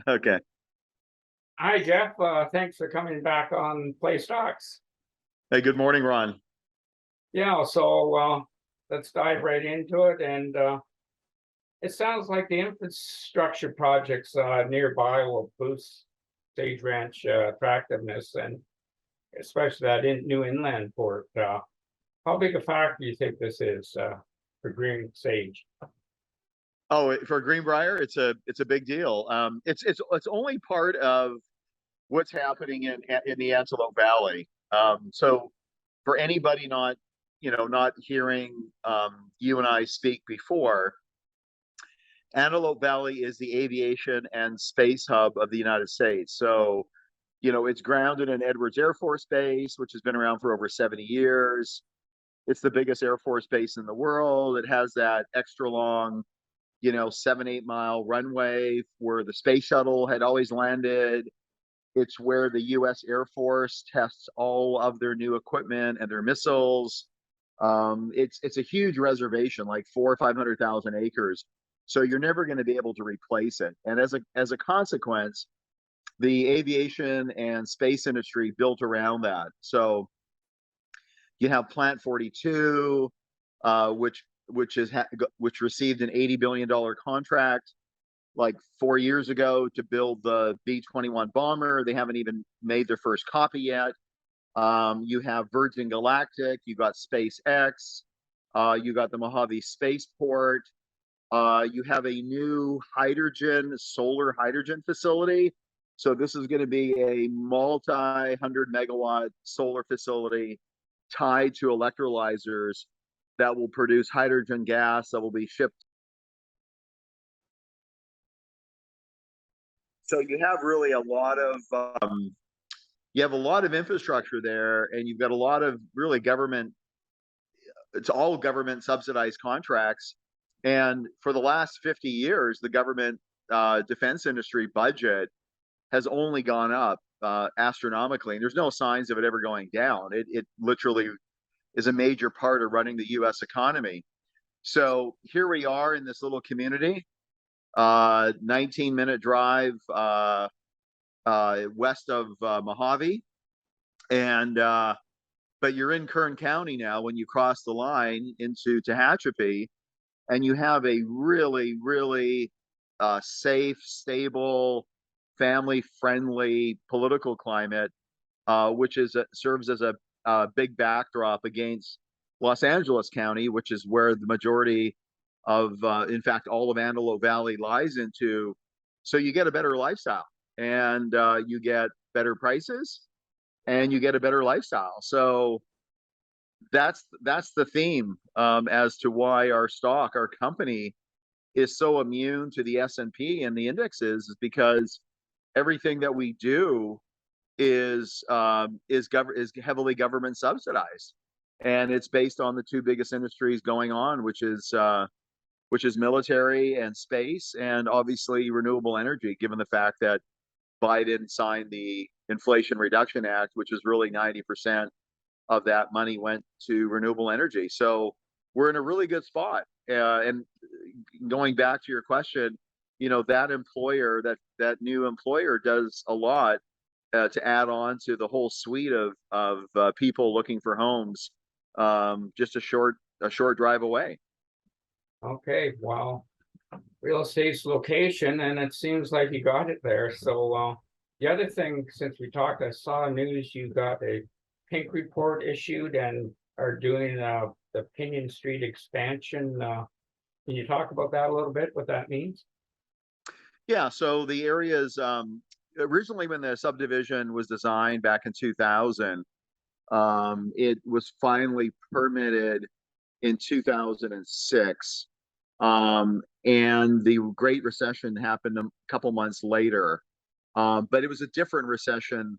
Okay. Hi, Jeff. Thanks for coming back on Play Stocks. Hey, good morning, Ron. Yeah, so let's dive right into it. And it sounds like the infrastructure projects nearby will boost Sage Ranch attractiveness, and especially that new inland port. How big a factor do you think this is for Green Sage? Oh, for Greenbrier, it's a big deal. It's only part of what's happening in the Antelope Valley. So for anybody not hearing you and I speak before, Antelope Valley is the aviation and space hub of the United States. So, it's grounded in Edwards Air Force Base, which has been around for over 70 years. It's the biggest Air Force base in the world. It has that extra long 7-8 mile runway where the space shuttle had always landed. It's where the U.S. Air Force tests all of their new equipment and their missiles. It's a huge reservation, like 400,000 or 500,000 acres. So you're never going to be able to replace it. And as a consequence, the aviation and space industry built around that. So you have Plant 42, which received an $80 billion contract like 4 years ago to build the B-21 bomber. They haven't even made their first copy yet. You have Virgin Galactic, you got SpaceX, you got the Mojave Spaceport. You have a new solar hydrogen facility. So this is going to be a multi-hundred megawatt solar facility tied to electrolyzers that will produce hydrogen gas that will be shipped. So you have really a lot of infrastructure there, and you've got a lot of really government. It's all government subsidized contracts, and for the last 50 years, the government defense industry budget has only gone up astronomically, and there's no signs of it ever going down. It literally is a major part of running the U.S. economy. So here we are in this little community, 19-minute drive west of Mojave, and but you're in Kern County now when you cross the line into Tehachapi, and you have a really, really safe, stable, family-friendly political climate, which serves as a big backdrop against Los Angeles County, which is where the majority of, in fact, all of Antelope Valley lies into. So you get a better lifestyle, and you get better prices, and you get a better lifestyle. So that's the theme as to why our company, is so immune to the S&P and the indexes, is because everything that we do is heavily government subsidized, and it's based on the two biggest industries going on, which is military and space, and obviously renewable energy, given the fact that Biden signed the Inflation Reduction Act, which is really 90% of that money went to renewable energy. So we're in a really good spot. And going back to your question, that new employer does a lot to add on to the whole suite of people looking for homes, just a short drive away. Okay, well, real estate's location, and it seems like you got it there. So the other thing, since we talked, I saw news you got a pink report issued and are doing the Pinion Street expansion. Can you talk about that a little bit, what that means? Yeah, so the area is originally, when the subdivision was designed back in 2000, it was finally permitted in 2006. And the Great Recession happened a couple months later. But it was a different recession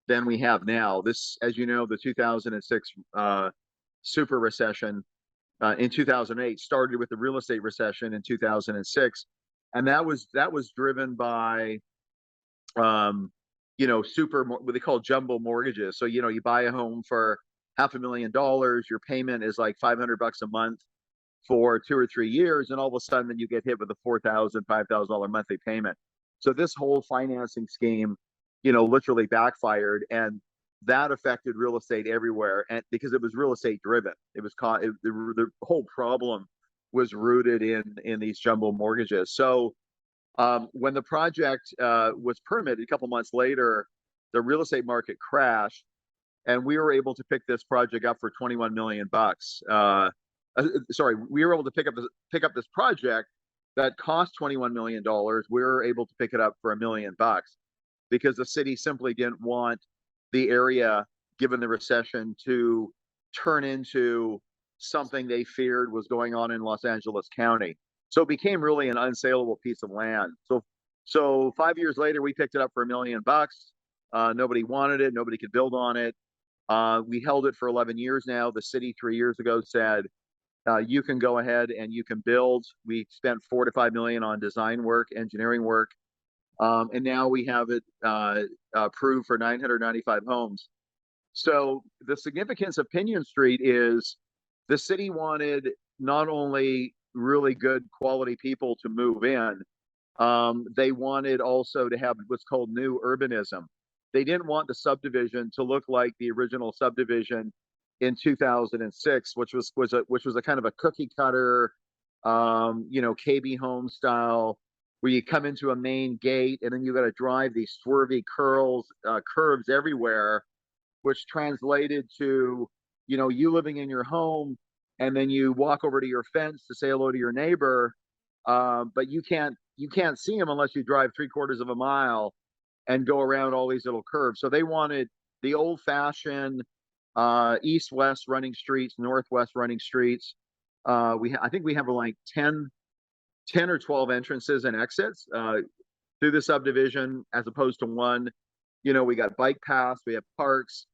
than we have now. This, as you know, the 2006 super recession in 2008 started with the real estate recession in 2006. And that was driven by what they call jumbo mortgages. So you buy a home for $500,000, your payment is like $500 a month for 2 or 3 years, and all of a sudden then you get hit with a $4,000, $5,000 monthly payment. So this whole financing scheme, literally backfired, and that affected real estate everywhere. And because it was real estate driven, it was the whole problem was rooted in these jumbo mortgages. So when the project was permitted a couple months later, the real estate market crashed, and we were able to pick this project up for 21 million bucks. Sorry, we were able to pick up this project that cost $21 million. We were able to pick it up for $1 million because the city simply didn't want the area, given the recession, to turn into something they feared was going on in Los Angeles County. So it became really an unsaleable piece of land. So 5 years later, we picked it up for $1 million. Nobody wanted it. Nobody could build on it. We held it for 11 years now. The city 3 years ago said, you can go ahead and you can build. We spent $4 to $5 million on design work, engineering work, and now we have it approved for 995 homes. So the significance of Pinion Street is the city wanted not only really good quality people to move in, they wanted also to have what's called new urbanism. They didn't want the subdivision to look like the original subdivision in 2006, which was a kind of a cookie cutter, KB home style, where you come into a main gate and then you got to drive these swervy curves everywhere, which translated to, you living in your home and then you walk over to your fence to say hello to your neighbor, but you can't see him unless you drive 3/4 of a mile and go around all these little curves. So they wanted the old-fashioned east-west running streets, northwest running streets. I think we have like 10 or 12 entrances and exits through the subdivision, as opposed to one. We got bike paths, we have parks,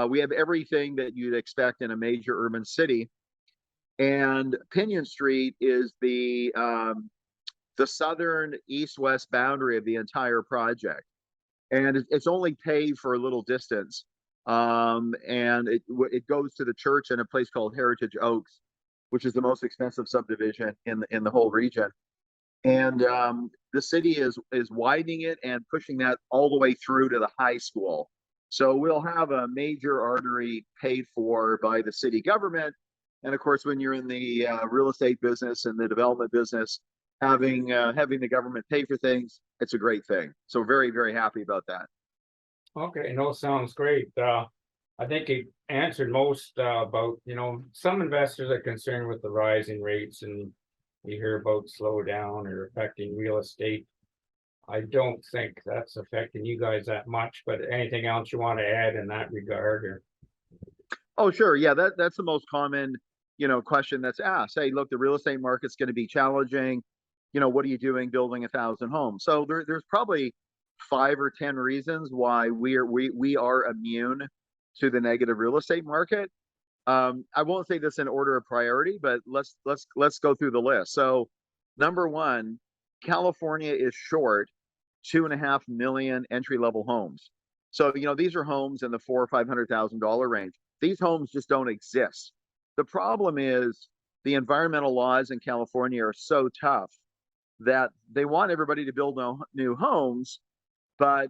we have everything that you'd expect in a major urban city. And Pinion Street is the southern east-west boundary of the entire project, and it's only paved for a little distance. And it goes to the church in a place called Heritage Oaks, which is the most expensive subdivision in the whole region. And the city is widening it and pushing that all the way through to the high school. So we'll have a major artery paid for by the city government. And of course, when you're in the real estate business and the development business, having the government pay for things, it's a great thing. So very, very happy about that. Okay, no, sounds great. I think it answered most about, some investors are concerned with the rising rates, and you hear about slowdown or affecting real estate. I don't think that's affecting you guys that much, but anything else you want to add in that regard? Or? Oh, sure. Yeah, that's the most common, question that's asked. Hey, look, the real estate market's going to be challenging. What are you doing building 1,000 homes? So there's probably 5 or 10 reasons why we are immune to the negative real estate market. I won't say this in order of priority, but let's go through the list. So number one, California is short 2.5 million entry-level homes. So these are homes in the $400,000 or $500,000 range. These homes just don't exist. The problem is the environmental laws in California are so tough that they want everybody to build new homes, but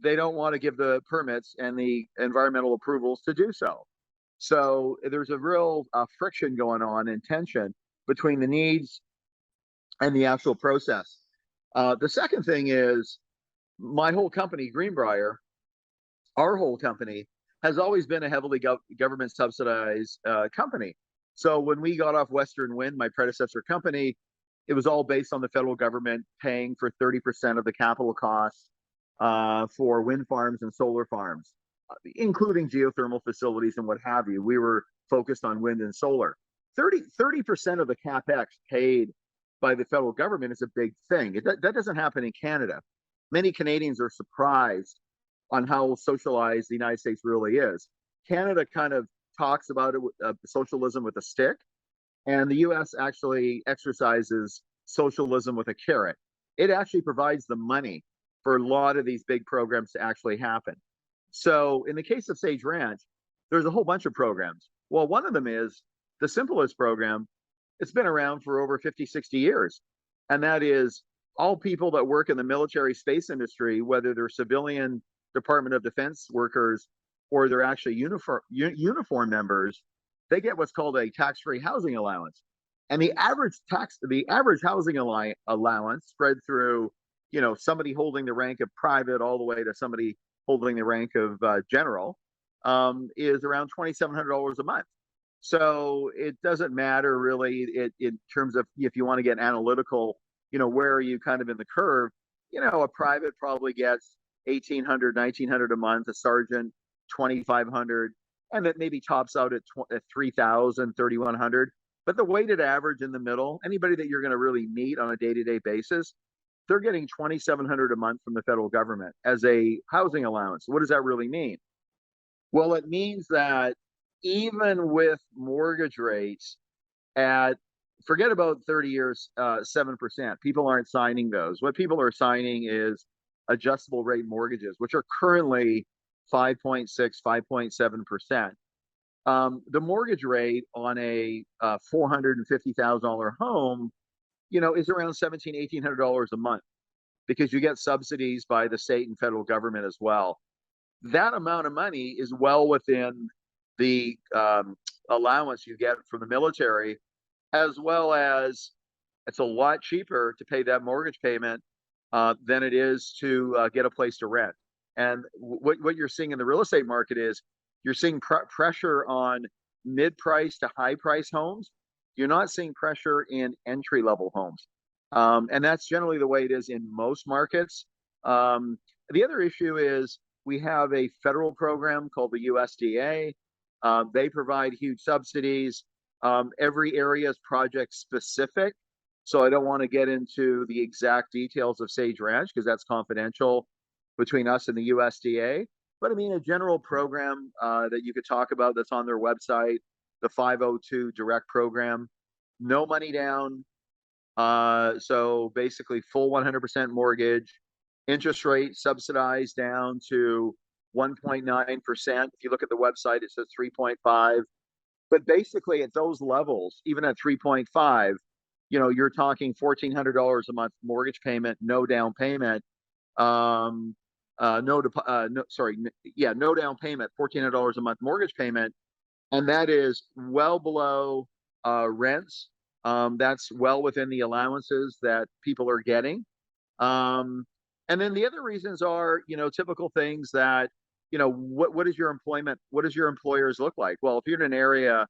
they don't want to give the permits and the environmental approvals to do so. So there's a real friction going on and tension between the needs and the actual process. The second thing is my whole company, Greenbriar, our whole company has always been a heavily government subsidized company. So when we got off Western Wind, my predecessor company, it was all based on the federal government paying for 30% of the capital costs for wind farms and solar farms, including geothermal facilities and what have you. We were focused on wind and solar. 30% of the CapEx paid by the federal government is a big thing. That doesn't happen in Canada. Many Canadians are surprised on how socialized the United States really is. Canada kind of talks about it, socialism with a stick, and the US actually exercises socialism with a carrot. It actually provides the money for a lot of these big programs to actually happen. So in the case of Sage Ranch, there's a whole bunch of programs. Well, one of them is the simplest program. It's been around for over 50, 60 years. And that is all people that work in the military space industry, whether they're civilian Department of Defense workers or they're actually uniform members, they get what's called a tax-free housing allowance. And the average housing allowance spread through, somebody holding the rank of private all the way to somebody holding the rank of general, is around $2,700 a month. So it doesn't matter really in terms of if you want to get analytical, where are you kind of in the curve? A private probably gets $1,800, $1,900 a month, a sergeant $2,500, and that maybe tops out at $3,000, $3,100. But the weighted average in the middle, anybody that you're going to really meet on a day-to-day basis, they're getting $2,700 a month from the federal government as a housing allowance. What does that really mean? Well, it means that even with mortgage rates at, forget about 30 years, 7%, people aren't signing those. What people are signing is adjustable rate mortgages, which are currently 5.6, 5.7%. The mortgage rate on a $450,000 home, is around $1,700, $1,800 a month, because you get subsidies by the state and federal government as well. That amount of money is well within the allowance you get from the military, as well as it's a lot cheaper to pay that mortgage payment than it is to get a place to rent. And what you're seeing in the real estate market is you're seeing pressure on mid-price to high-price homes. You're not seeing pressure in entry-level homes. And that's generally the way it is in most markets. The other issue is we have a federal program called the USDA. They provide huge subsidies. Every area is project specific. So I don't want to get into the exact details of Sage Ranch because that's confidential between us and the USDA. But I mean, a general program that you could talk about that's on their website, the 502 direct program, no money down. So basically full 100% mortgage, interest rate subsidized down to 1.9%. If you look at the website, it says 3.5. But basically at those levels, even at 3.5, you're talking $1,400 a month mortgage payment, no down payment. No down payment, $1,400 a month mortgage payment, and that is well below rents. That's well within the allowances that people are getting. And then the other reasons are, typical things that, what is your employment? What does your employers look like? Well, if you're in an area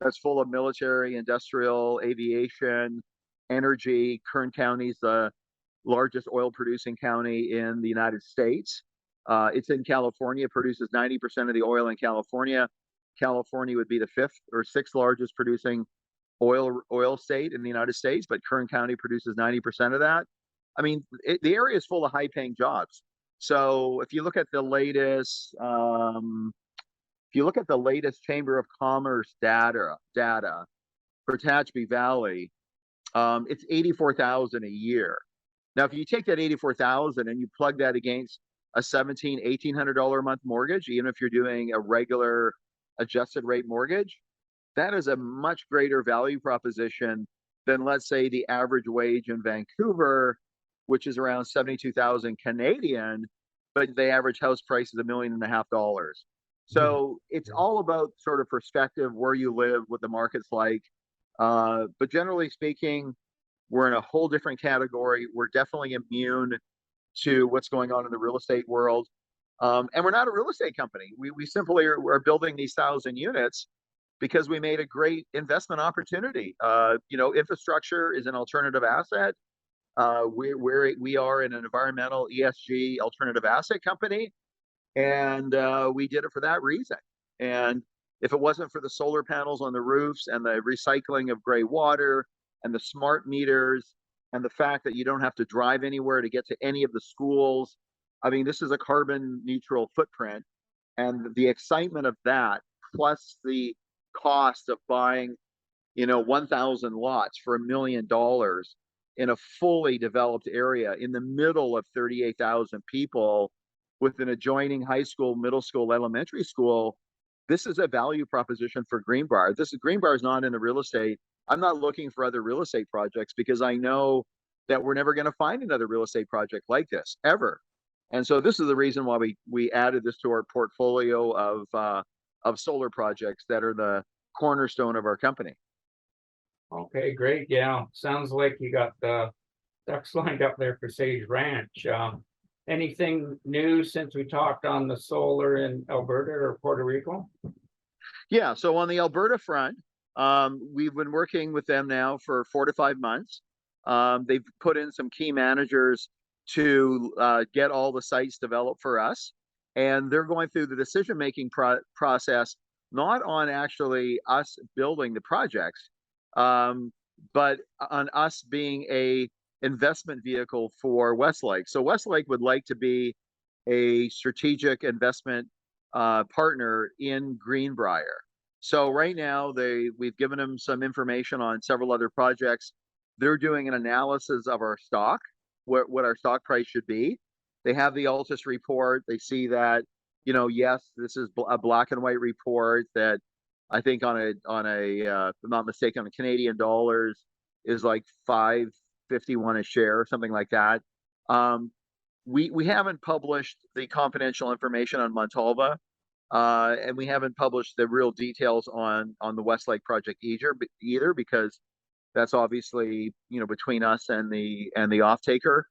that's full of military, industrial, aviation, energy, Kern County's the largest oil producing county in the United States. It's in California, it produces 90% of the oil in California. California would be the fifth or sixth largest producing oil state in the United States, but Kern County produces 90% of that. I mean, the area is full of high paying jobs. So if you look at the latest, Chamber of Commerce data for Tehachapi Valley, it's $84,000 a year. Now, if you take that $84,000 and you plug that against a $1,700, $1,800 a month mortgage, even if you're doing a regular adjusted rate mortgage, that is a much greater value proposition than, let's say, the average wage in Vancouver, which is around 72,000 Canadian, but the average house price is $1.5 million. So it's all about sort of perspective, where you live, what the market's like. But generally speaking, we're in a whole different category. We're definitely immune to what's going on in the real estate world. And we're not a real estate company. We simply are building these 1,000 units because we made a great investment opportunity. Infrastructure is an alternative asset. We are in an environmental ESG alternative asset company, and we did it for that reason. And if it wasn't for the solar panels on the roofs and the recycling of gray water and the smart meters and the fact that you don't have to drive anywhere to get to any of the schools, I mean, this is a carbon neutral footprint. And the excitement of that, plus the cost of buying, 1,000 lots for $1 million in a fully developed area in the middle of 38,000 people with an adjoining high school, middle school, elementary school, this is a value proposition for Greenbriar. Greenbriar is not in the real estate. I'm not looking for other real estate projects because I know that we're never going to find another real estate project like this ever. And so this is the reason why we added this to our portfolio of solar projects that are the cornerstone of our company. Okay, great. Yeah, sounds like you got the ducks lined up there for Sage Ranch. Anything new since we talked on the solar in Alberta or Puerto Rico? Yeah, so on the Alberta front, we've been working with them now for 4 to 5 months. They've put in some key managers to get all the sites developed for us, and they're going through the decision-making process, not on actually us building the projects, but on us being a investment vehicle for Westlake. So Westlake would like to be a strategic investment partner in Greenbriar. So right now we've given them some information on several other projects. They're doing an analysis of our stock, what our stock price should be. They have the Altus report. They see that, yes, this is a black and white report that I think on a if I'm not mistaken, on Canadian dollars is like $5.51 a share or something like that. We haven't published the confidential information on Montalva, and we haven't published the real details on the Westlake project either, because that's obviously between us and the off taker.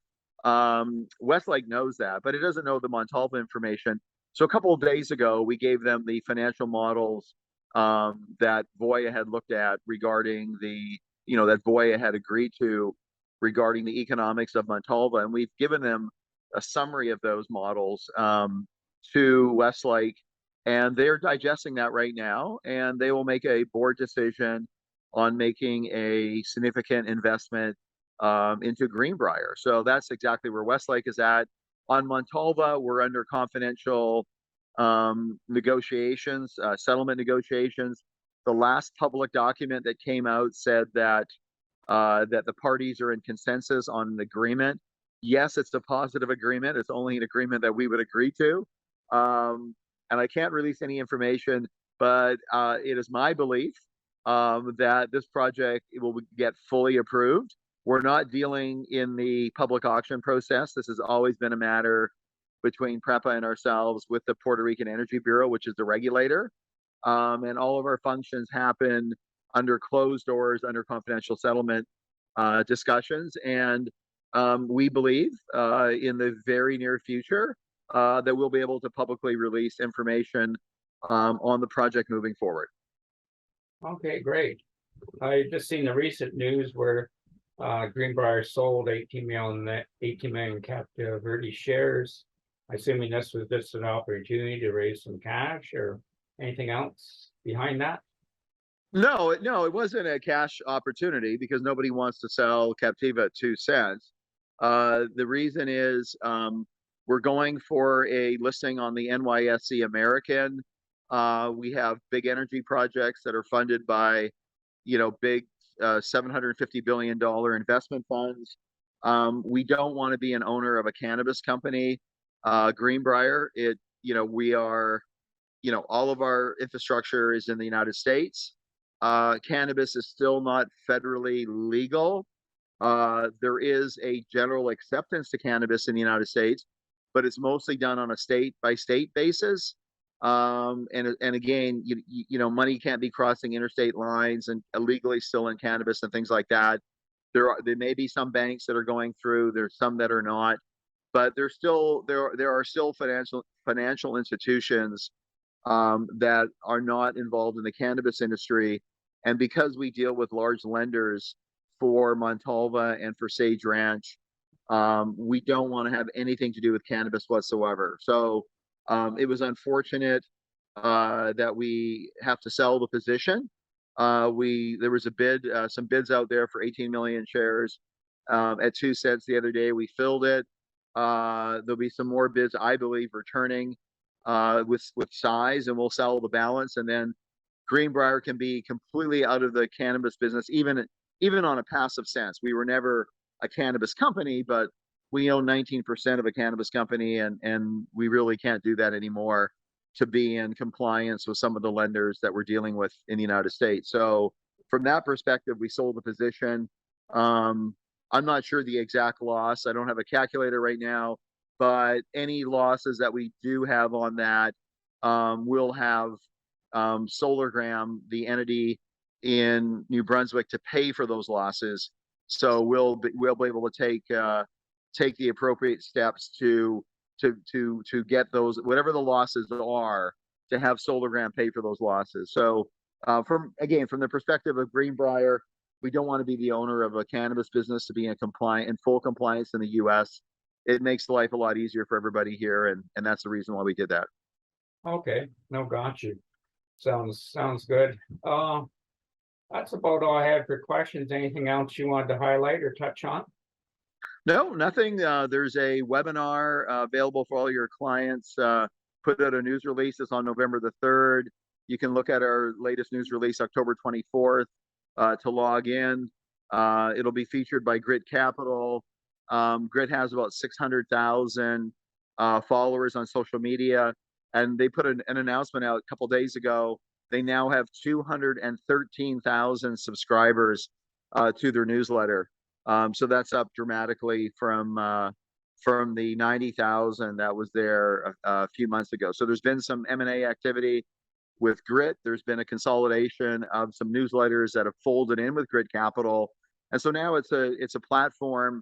Westlake knows that, but it doesn't know the Montalva information. So a couple of days ago, we gave them the financial models that Voya had looked at regarding that Voya had agreed to regarding the economics of Montalva, and we've given them a summary of those models to Westlake, and they're digesting that right now, and they will make a board decision on making a significant investment into Greenbriar. So that's exactly where Westlake is at. On Montalva, we're under confidential negotiations, settlement negotiations. The last public document that came out said that the parties are in consensus on an agreement. Yes, it's a positive agreement. It's only an agreement that we would agree to. And I can't release any information, but it is my belief that this project will get fully approved. We're not dealing in the public auction process. This has always been a matter between PREPA and ourselves with the Puerto Rican Energy Bureau, which is the regulator. And all of our functions happen under closed doors, under confidential settlement discussions. And we believe in the very near future that we'll be able to publicly release information on the project moving forward. Okay, great. I just seen the recent news where Greenbriar sold 18 million Captive Verde shares. Assuming this was just an opportunity to raise some cash, or anything else behind that? No, it wasn't a cash opportunity because nobody wants to sell Captiva at 2 cents. The reason is we're going for a listing on the NYSE American. We have big energy projects that are funded by, big $750 billion investment funds. We don't want to be an owner of a cannabis company. Greenbriar, we are, all of our infrastructure is in the United States. Cannabis is still not federally legal. There is a general acceptance to cannabis in the United States, but it's mostly done on a state-by-state basis. And again, money can't be crossing interstate lines and illegally selling cannabis and things like that. There may be some banks that are going through. There's some that are not, but there are still financial institutions that are not involved in the cannabis industry. And because we deal with large lenders for Montalva and for Sage Ranch, we don't want to have anything to do with cannabis whatsoever. So it was unfortunate that we have to sell the position. There was some bids out there for 18 million shares at 2 cents the other day. We filled it. There'll be some more bids, I believe, returning with size, and we'll sell the balance. And then Greenbriar can be completely out of the cannabis business, even on a passive sense. We were never a cannabis company, but we own 19% of a cannabis company, and we really can't do that anymore to be in compliance with some of the lenders that we're dealing with in the United States. So from that perspective, we sold the position. I'm not sure the exact loss. I don't have a calculator right now, but any losses that we do have on that, we'll have Solargram, the entity in New Brunswick, to pay for those losses. So we'll be able to take the appropriate steps to get those, whatever the losses are, to have Solargram pay for those losses. So from the perspective of Greenbriar, we don't want to be the owner of a cannabis business to be in full compliance in the US. It makes life a lot easier for everybody here, and that's the reason why we did that. Okay, no, got you. Sounds good. That's about all I had for questions. Anything else you wanted to highlight or touch on? No, nothing. There's a webinar available for all your clients. Put out a news release. It's on November the 3rd. You can look at our latest news release, October 24th, to log in. It'll be featured by Grit Capital. Grit has about 600,000 followers on social media, and they put an announcement out a couple days ago. They now have 213,000 subscribers to their newsletter. So that's up dramatically from the 90,000 that was there a few months ago. So there's been some M&A activity with Grit. There's been a consolidation of some newsletters that have folded in with Grit Capital, and so now it's a platform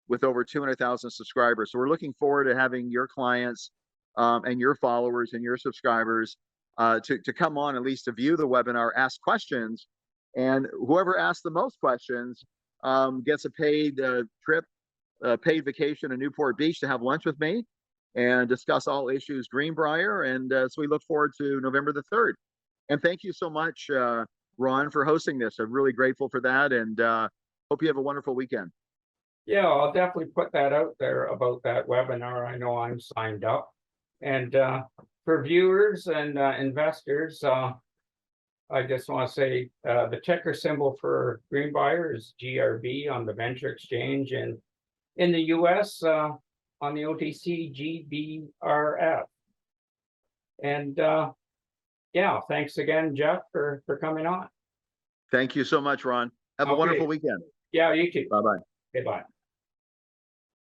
with over 200,000 subscribers. So we're looking forward to having your clients and your followers and your subscribers to come on, at least to view the webinar, ask questions, and whoever asks the most questions gets a paid trip, paid vacation to Newport Beach to have lunch with me and discuss all issues Greenbriar. And so we look forward to November the 3rd. And thank you so much, Ron, for hosting this. I'm really grateful for that, and hope you have a wonderful weekend. Yeah, I'll definitely put that out there about that webinar. I know I'm signed up. And for viewers and investors, I just want to say the ticker symbol for Greenbriar is GRB on the Venture Exchange, and in the US on the OTC GBRF. And yeah, thanks again, Jeff, for coming on. Thank you so much, Ron. Have a wonderful weekend. Yeah, you too. Bye-bye. Goodbye.